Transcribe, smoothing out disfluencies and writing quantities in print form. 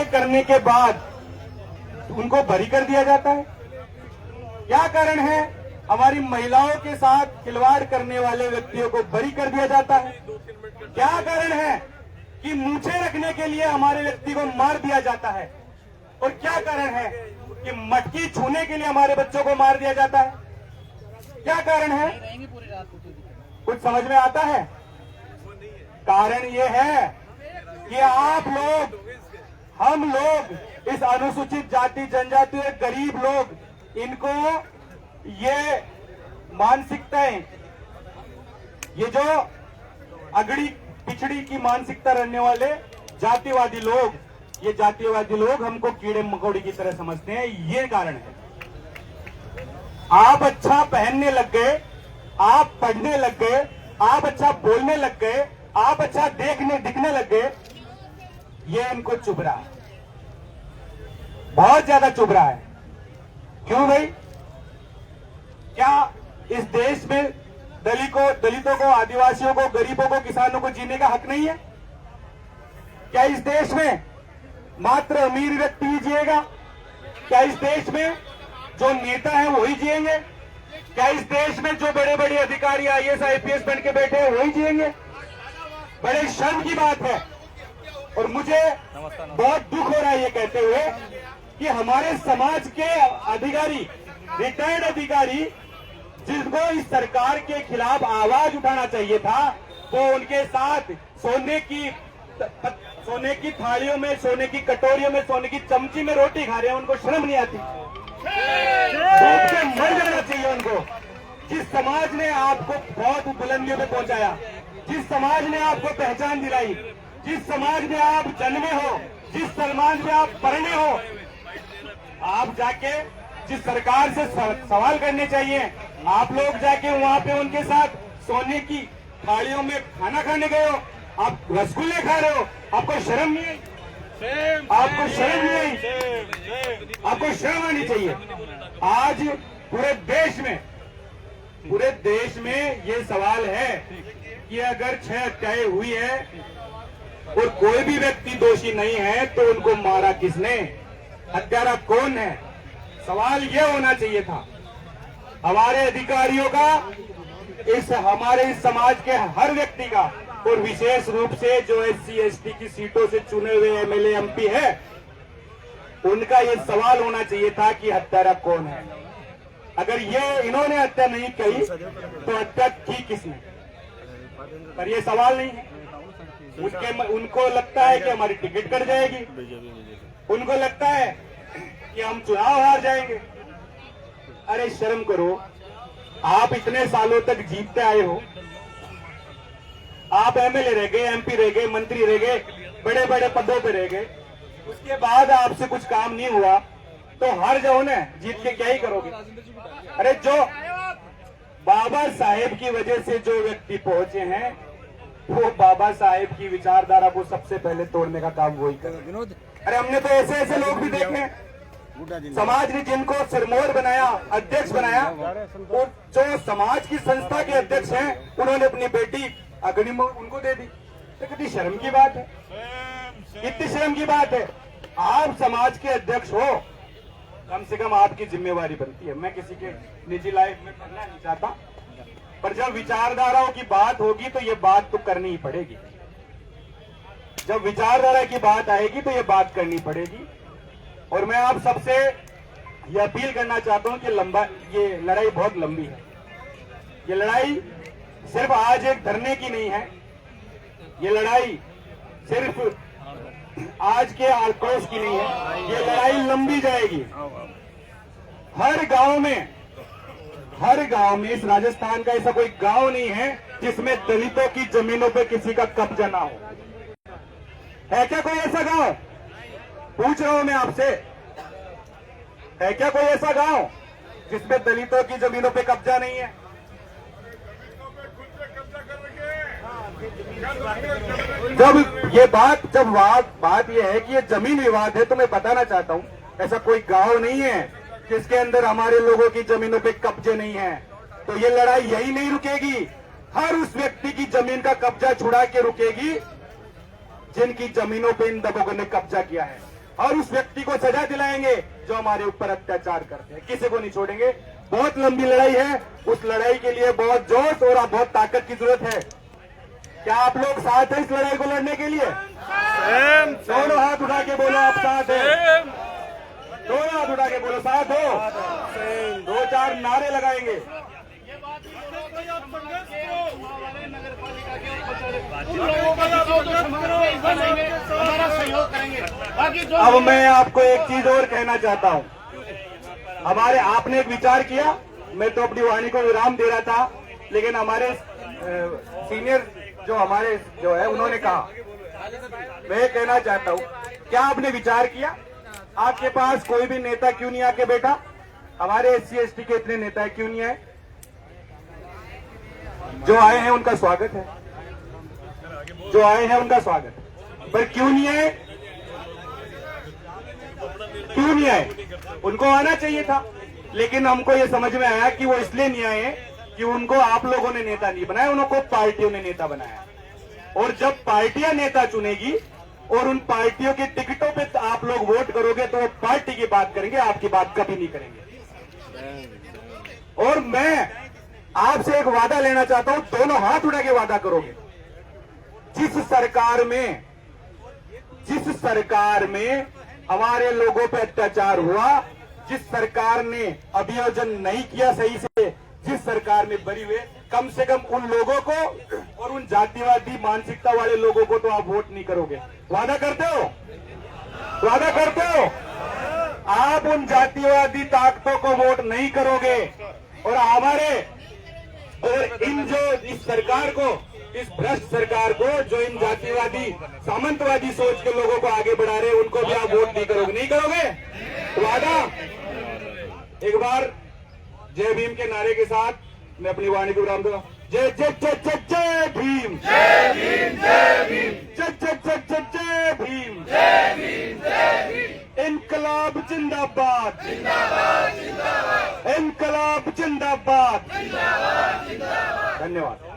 अन्याय करने के बाद उनको बरी कर दिया जाता है? क्या कारण है हमारी महिलाओं के साथ खिलवाड़ करने वाले व्यक्तियों को बरी कर दिया जाता है? क्या कारण है कि मूछें रखने के लिए हमारे व्यक्ति को मार दिया जाता है? और क्या कारण है कि मटकी छूने के लिए हमारे बच्चों को मार दिया जाता है? क्या कारण है? कुछ समझ में आता है? कारण ये है कि आप लोग, हम लोग, इस अनुसूचित जाति जनजाति और गरीब लोग, इनको ये मानसिकताएं, ये जो अगड़ी पिछड़ी की मानसिकता रखने वाले जातिवादी लोग, ये जातिवादी लोग हमको कीड़े मकोड़े की तरह समझते हैं। ये कारण है। आप अच्छा पहनने लग गए, आप पढ़ने लग गए, आप अच्छा बोलने लग गए, आप अच्छा दिखने लग गए, ये इनको चुभ रहा है, बहुत ज्यादा चुभ रहा है। क्यों भाई? क्या इस देश में दलितों को, आदिवासियों को, गरीबों को, किसानों को जीने का हक नहीं है? क्या इस देश में मात्र अमीर व्यक्ति ही जिएगा? क्या इस देश में जो नेता है वही जिएंगे? क्या इस देश में जो बड़े बड़े अधिकारी आईएएस आईपीएस बन के बैठे हैं वही जिएंगे? बड़े शर्म की बात है। और मुझे बहुत दुख हो रहा है ये कहते हुए कि हमारे समाज के अधिकारी, रिटायर्ड अधिकारी, जिनको इस सरकार के खिलाफ आवाज उठाना चाहिए था, वो उनके साथ सोने की थालियों में, सोने की कटोरियों में, सोने की चमची में रोटी खा रहे हैं। उनको शर्म नहीं आती? भूख से मर जाना चाहिए उनको। जिस समाज ने आपको बहुत बुलंदियों में पहुंचाया, जिस समाज ने आपको पहचान दिलाई, जिस समाज में आप जन्मे हो, जिस समाज में आप पढ़ने हो, आप जाके जिस सरकार से सवाल करने चाहिए, आप लोग जाके वहां पे उनके साथ सोने की थालियों में खाना खाने गए हो, आप रसगुल्ले खा रहे हो। आपको शर्म नहीं आई? आपको शर्म नहीं आई? आपको शर्म आनी चाहिए। आज पूरे देश में ये सवाल है कि अगर 6 हत्याएं हुई है और कोई भी व्यक्ति दोषी नहीं है तो उनको मारा किसने? हत्यारा कौन है? सवाल ये होना चाहिए था हमारे अधिकारियों का, हमारे इस समाज के हर व्यक्ति का, और विशेष रूप से जो एससी एसटी की सीटों से चुने हुए एमएलए एमपी है, उनका ये सवाल होना चाहिए था कि हत्यारा कौन है। अगर ये इन्होंने हत्या नहीं की तो हत्या की किसने? पर ये सवाल नहीं है। उनको लगता है कि हमारी टिकट कट जाएगी, उनको लगता है कि हम चुनाव हार जाएंगे। अरे शर्म करो। आप इतने सालों तक जीतते आए हो, आप एमएलए रह गए, एमपी रह गए, मंत्री रह गए, बड़े बड़े पदों पे रह गए, उसके बाद आपसे कुछ काम नहीं हुआ तो हार जाओ ना, जीत के क्या ही करोगे? अरे जो बाबा साहेब की वजह से जो व्यक्ति पहुंचे हैं, वो बाबा साहेब की विचारधारा को सबसे पहले तोड़ने का काम वही कर। अरे हमने तो ऐसे ऐसे लोग भी देखे हैं, समाज ने जिनको सिरमौर बनाया, अध्यक्ष बनाया, और जो समाज की संस्था के अध्यक्ष हैं, उन्होंने अपनी बेटी अग्निमोर उनको दे दी। तो कितनी शर्म की बात है, कितनी शर्म की बात है। आप समाज के अध्यक्ष हो, कम से कम आपकी जिम्मेवारी बनती है। मैं किसी के निजी लाइफ में पढ़ना नहीं चाहता, पर जब विचारधाराओं की बात होगी तो ये बात तो करनी ही पड़ेगी। जब विचारधारा की बात आएगी तो ये बात करनी पड़ेगी। और मैं आप सबसे ये अपील करना चाहता हूं कि ये लड़ाई बहुत लंबी है। ये लड़ाई सिर्फ आज एक धरने की नहीं है, ये लड़ाई सिर्फ आज के आक्रोश की नहीं है, ये लड़ाई लंबी जाएगी। हर गांव में इस राजस्थान का ऐसा कोई गांव नहीं है जिसमें दलितों की जमीनों पे किसी का कब्जा ना हो। है क्या कोई ऐसा गांव? पूछ रहा हूं मैं आपसे, है क्या कोई ऐसा गांव जिसमें दलितों की जमीनों पे कब्जा नहीं है? बात यह है कि ये जमीन विवाद है, तो मैं बताना चाहता हूं ऐसा कोई गांव नहीं है जिसके अंदर हमारे लोगों की जमीनों पे कब्जे नहीं है। तो ये लड़ाई यही नहीं रुकेगी, हर उस व्यक्ति की जमीन का कब्जा छुड़ा के रुकेगी जिनकी जमीनों पे इन दबंगों ने कब्जा किया है। और उस व्यक्ति को सजा दिलाएंगे जो हमारे ऊपर अत्याचार करते हैं। किसी को नहीं छोड़ेंगे। बहुत लंबी लड़ाई है, उस लड़ाई के लिए बहुत जोश और बहुत ताकत की जरूरत है। क्या आप लोग साथ हैं इस लड़ाई को लड़ने के लिए? दोनों हाथ उठा के बोलो आप साथ हैं। दोनों हाथ उठा के बोलो साथ हो। 2-4 नारे लगाएंगे। अब मैं आपको एक चीज और कहना चाहता हूं। हमारे आपने एक विचार किया, मैं तो अपनी वाणी को विराम दे रहा था, लेकिन हमारे सीनियर जो है उन्होंने कहा, मैं कहना चाहता हूं, क्या आपने विचार किया आपके पास कोई भी नेता क्यों नहीं आके बैठा? हमारे SC ST के इतने नेता क्यों नहीं आए? जो आए हैं उनका स्वागत है, जो आए हैं उनका स्वागत है, पर क्यों नहीं आए? क्यों नहीं आए? उनको आना चाहिए था, लेकिन हमको ये समझ में आया कि वो इसलिए नहीं आए कि उनको आप लोगों ने नेता नहीं बनाया, उनको पार्टियों ने नेता बनाया। और जब पार्टियां नेता चुनेगी और उन पार्टियों की टिकटों पे आप लोग वोट करोगे तो वो पार्टी की बात करेंगे, आपकी बात कभी नहीं करेंगे। और मैं आपसे एक वादा लेना चाहता हूं, दोनों हाथ उठा के वादा करोगे। जिस सरकार में हमारे लोगों पे अत्याचार हुआ, जिस सरकार ने अभियोजन नहीं किया सही से, जिस सरकार में बरी हुए, कम से कम उन लोगों को और उन जातिवादी मानसिकता वाले लोगों को तो आप वोट नहीं करोगे। वादा करते हो? वादा करते हो? आप उन जातिवादी ताकतों को वोट नहीं करोगे और इस सरकार को, इस भ्रष्ट सरकार को, जो इन जातिवादी सामंतवादी सोच के लोगों को आगे बढ़ा रहे, उनको भी आप वोट नहीं करोगे। नहीं करोगे? वादा? एक बार जय भीम के नारे के साथ मैं अपनी वाणी को विराम दूंगा। जय जय जय जय जय भीम, जय भीम, जय भीम, जय जय जय जय जय भीम, जय भीम, जय भीम। इनकलाब जिंदाबाद, जिंदाबाद, जिंदाबाद। इनकलाब जिंदाबाद, जिंदाबाद, जिंदाबाद। धन्यवाद।